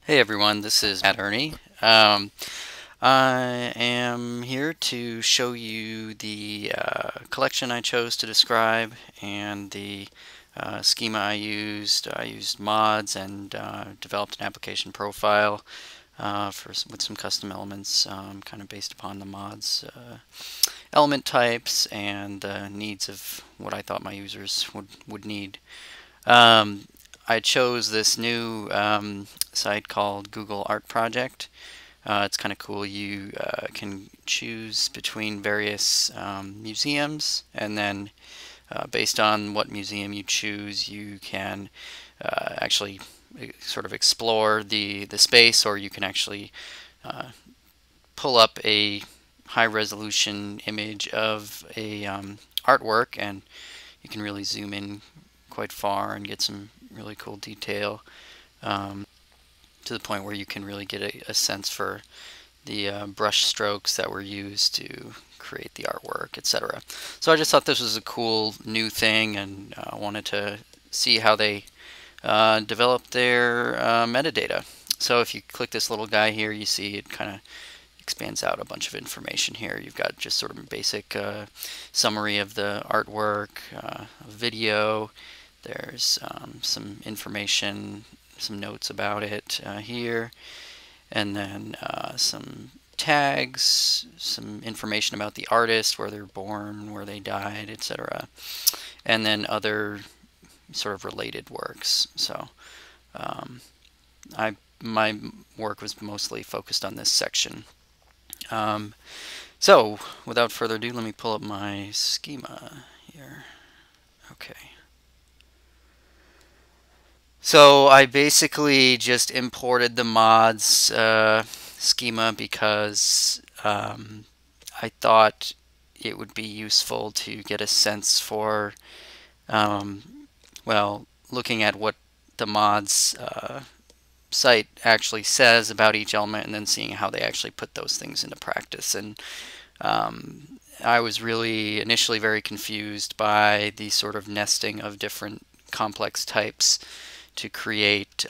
Hey everyone, this is Matt Ernie. I am here to show you the collection I chose to describe and the schema I used. I used mods and developed an application profile with some custom elements kind of based upon the mods element types and the needs of what I thought my users would need. Um, I chose this new site called Google Art Project. It's kind of cool. You can choose between various museums, and then based on what museum you choose, you can actually sort of explore the space, or you can actually uh, pull up a high resolution image of a artwork, and you can really zoom in quite far and get some really cool detail um, to the point where you can really get a sense for the brush strokes that were used to create the artwork, etc. So I just thought this was a cool new thing, and wanted to see how they developed their metadata. So if you click this little guy here, you see it kind of expands out a bunch of information here. You've got just sort of a basic summary of the artwork, a video. There's some information, some notes about it here, and then some tags, some information about the artist, where they're born, where they died, etc., and then other sort of related works. So my work was mostly focused on this section. Um, so without further ado, let me pull up my schema here. Okay. So I basically just imported the mods schema because I thought it would be useful to get a sense for, well, looking at what the mods site actually says about each element and then seeing how they actually put those things into practice. And I was really initially very confused by the sort of nesting of different complex types to create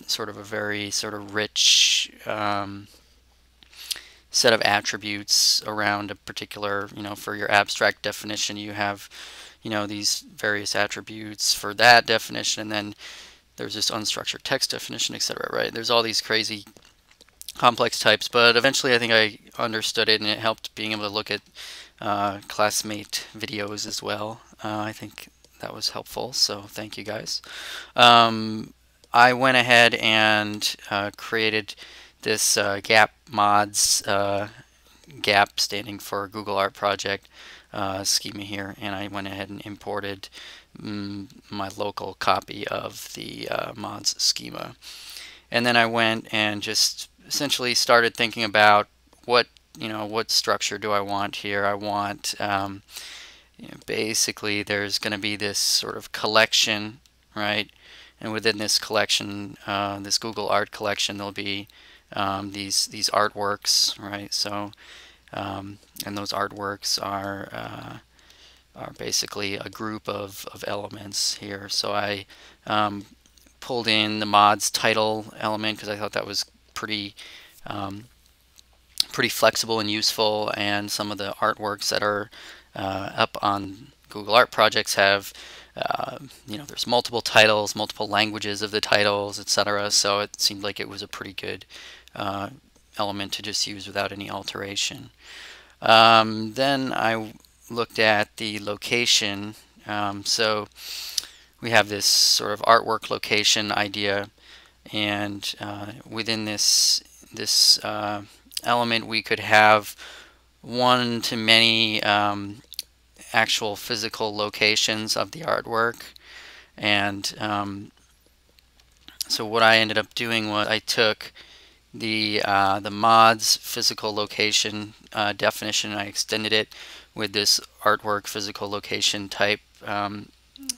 sort of a very sort of rich set of attributes around a particular, for your abstract definition, you have, these various attributes for that definition, and then there's this unstructured text definition, etc., right? There's all these crazy complex types, but eventually I think I understood it, and it helped being able to look at classmate videos as well. I think that was helpful, so thank you guys. I went ahead and created this gap mods, gap standing for Google Art Project schema here, and I went ahead and imported my local copy of the mods schema. And then I went and just essentially started thinking about what structure do I want here. I want basically there's going to be this sort of collection, right? And within this collection, this Google Art collection, there'll be these artworks, right? So and those artworks are basically a group of elements here. So I pulled in the mods title element because I thought that was um, pretty flexible and useful, and some of the artworks that are up on Google Art Projects have there's multiple titles, multiple languages of the titles, etc. So it seemed like it was a pretty good element to just use without any alteration. Then I looked at the location. So we have this sort of artwork location idea, and within this element we could have one to many actual physical locations of the artwork. And so what I ended up doing was I took the mods physical location definition, and I extended it with this artwork physical location type,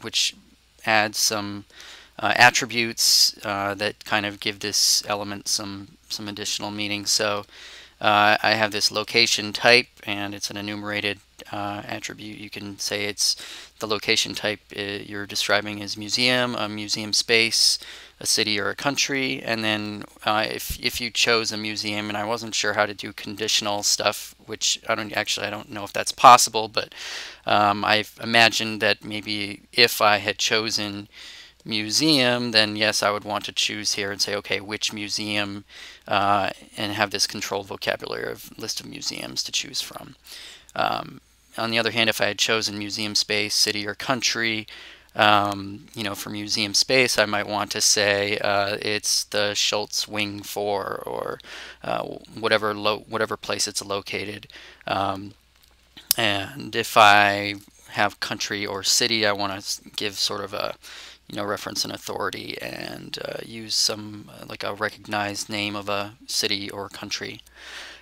which adds some attributes that kind of give this element some additional meaning. So I have this location type, and it's an enumerated attribute. You can say it's the location type you're describing is museum, a museum space, a city or a country, and then if you chose a museum, and I wasn't sure how to do conditional stuff, which I don't know if that's possible, but I've imagined that maybe if I had chosen museum, then yes, I would want to choose here and say, okay, which museum, and have this controlled vocabulary of list of museums to choose from. On the other hand, if I had chosen museum space, city, or country, for museum space, I might want to say it's the Schultz Wing 4, or whatever place it's located. And if I have country or city, I want to give sort of a reference and authority, and use some like a recognized name of a city or country.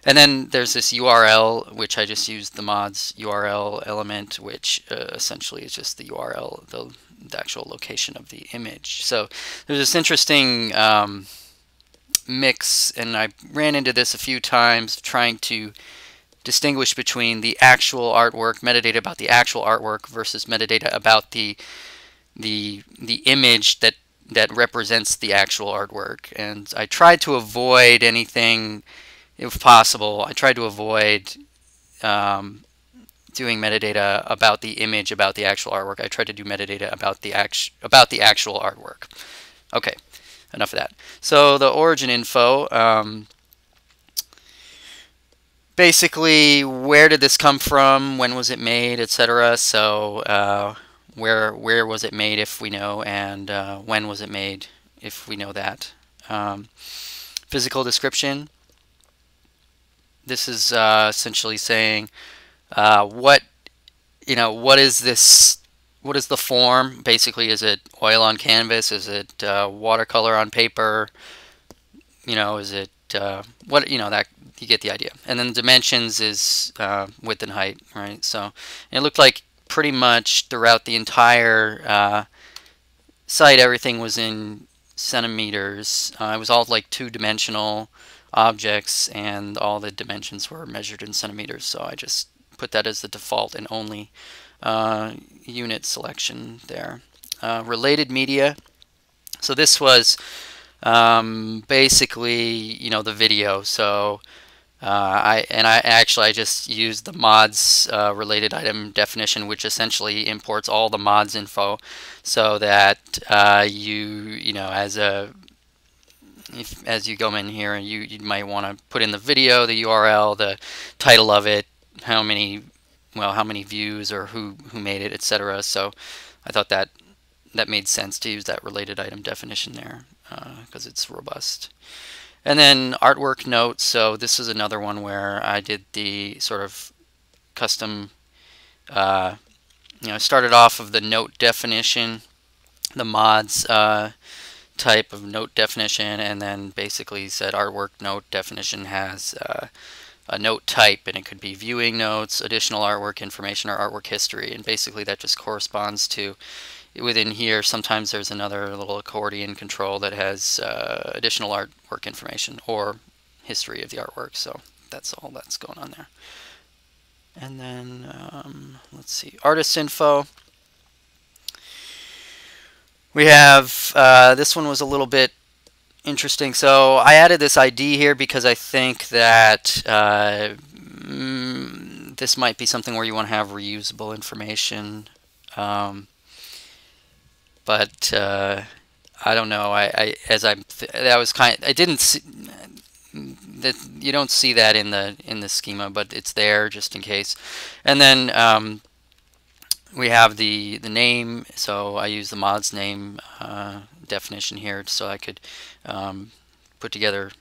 And then there's this URL, which I just used the mods URL element, which essentially is just the URL, the actual location of the image. So there's this interesting mix, and I ran into this a few times, trying to distinguish between the actual artwork, metadata about the actual artwork, versus metadata about the image that represents the actual artwork. And I tried to avoid anything, if possible. I tried to avoid doing metadata about the image, about the actual artwork. I tried to do metadata about the actual artwork. Okay, enough of that. So the origin info, basically, where did this come from, when was it made, etc. So where was it made, if we know, and when was it made, if we know that. Physical description. This is essentially saying what is this? What is the form? Basically, is it oil on canvas? Is it watercolor on paper? Is it what? That you get the idea. And then the dimensions is width and height, right? So it looked like pretty much throughout the entire site, everything was in centimeters. It was all like two-dimensional objects, and all the dimensions were measured in centimeters. So I just put that as the default and only unit selection there. Related media. So this was basically the video. So I just used the mods related item definition, which essentially imports all the mods info, so that as you go in here, you might want to put in the video, the URL, the title of it, how many views, or who made it, etc. So I thought that made sense to use that related item definition there, because it's robust. And then artwork notes. So this is another one where I did the sort of custom, started off of the note definition, the mods type of note definition, and then basically said artwork note definition has a note type, and it could be viewing notes, additional artwork information, or artwork history. And basically that just corresponds to, within here, sometimes there's another little accordion control that has additional artwork information or history of the artwork. So that's all that's going on there. And then let's see, artist info. We have this one was a little bit interesting. So I added this ID here because I think that this might be something where you want to have reusable information. But I don't know. I didn't see that. You don't see that in the schema, but it's there just in case. And then we have the name. So I use the mods name definition here, so I could put together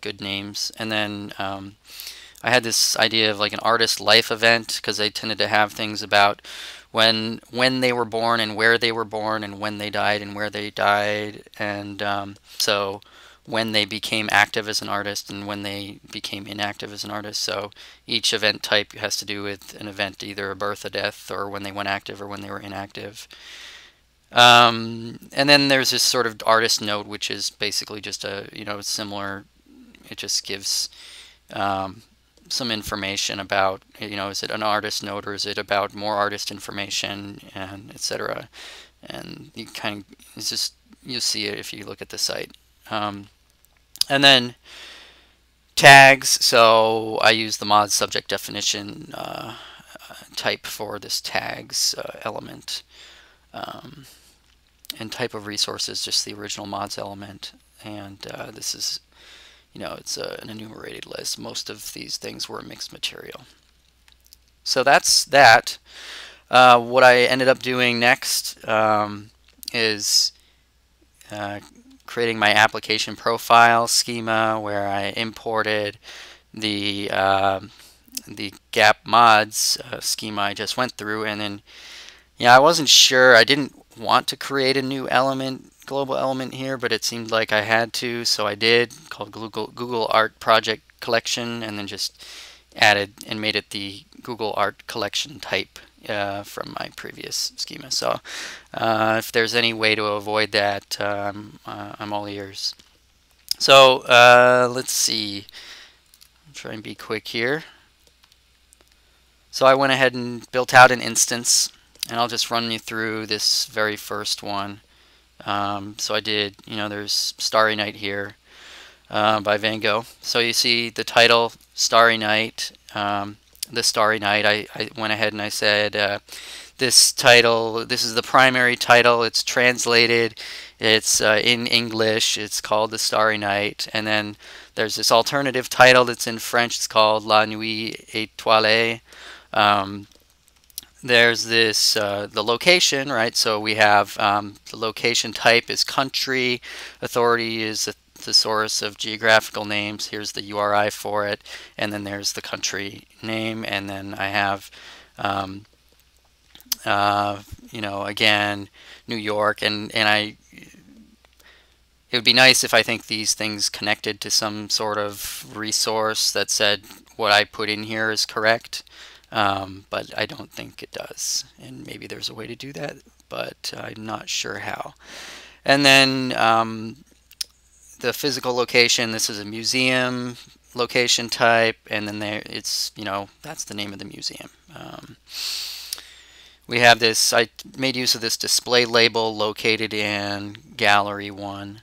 good names. And then I had this idea of like an artist life event, because they tended to have things about when they were born and where they were born, and when they died and where they died, and so when they became active as an artist and when they became inactive as an artist. So each event type has to do with an event, either a birth, a death, or when they went active or when they were inactive. And then there's this sort of artist note, which is basically just a similar. It just gives some information about, is it an artist note, or is it about more artist information, and etc. And you kind of, it's just you'll see it if you look at the site. And then tags, so I use the mod subject definition type for this tags element. And type of resources, just the original mods element. And this is, it's an enumerated list. Most of these things were mixed material. So that's that. What I ended up doing next is creating my application profile schema, where I imported the gap mods schema I just went through, and then I wasn't sure. I didn't want to create a new element, global element here, but it seemed like I had to, so I did, called Google Art Project Collection, and then just added and made it the Google Art Collection type from my previous schema. So if there's any way to avoid that, I'm all ears. So let's see. I'll try and be quick here. So I went ahead and built out an instance, and I'll just run you through this very first one. So I did, there's Starry Night here by Van Gogh. So you see the title, Starry Night. The Starry Night, I went ahead and I said this title, this is the primary title, it's translated, it's in English, it's called The Starry Night, and then there's this alternative title that's in French, it's called La Nuit Étoilée. There's this, the location, right? So we have the location type is country, authority is the thesaurus of geographical names. Here's the URI for it, and then there's the country name, and then I have, again, New York, and it would be nice if I think these things connected to some sort of resource that said what I put in here is correct. But I don't think it does, and maybe there's a way to do that, but I'm not sure how. And then the physical location, this is a museum location type, and then there it's, that's the name of the museum. We have this, I made use of this display label located in gallery 1,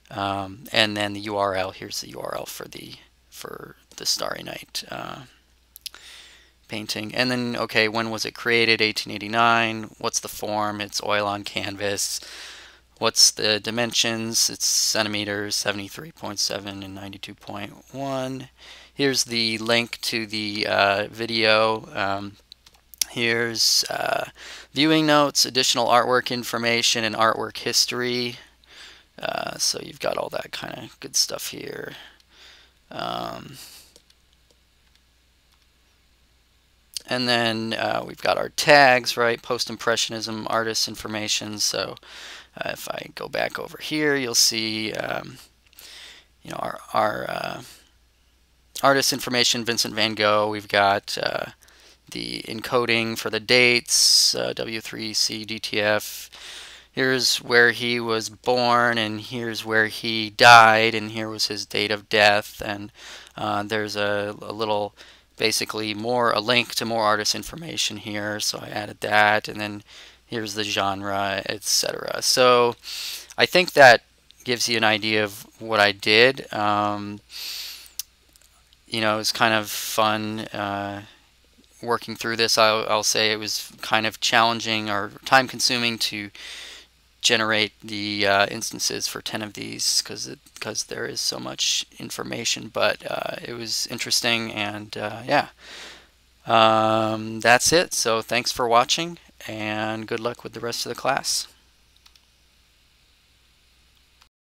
and then the URL, here's the URL for the Starry Night painting. And then, okay, when was it created? 1889. What's the form? It's oil on canvas. What's the dimensions? It's centimeters, 73.7 and 92.1. Here's the link to the video. Here's viewing notes, additional artwork information, and artwork history. So you've got all that kind of good stuff here. And then we've got our tags, right? Post-Impressionism, artist information. So if I go back over here, you'll see, our artist information, Vincent van Gogh. We've got the encoding for the dates, W3C DTF. Here's where he was born, and here's where he died, and here was his date of death. And there's a little, basically a link to more artist information here, so I added that, and then here's the genre, etc. So I think that gives you an idea of what I did. It's kind of fun working through this. I'll say it was kind of challenging or time consuming to generate the instances for 10 of these because there is so much information, but it was interesting, and yeah, that's it. So thanks for watching, and good luck with the rest of the class.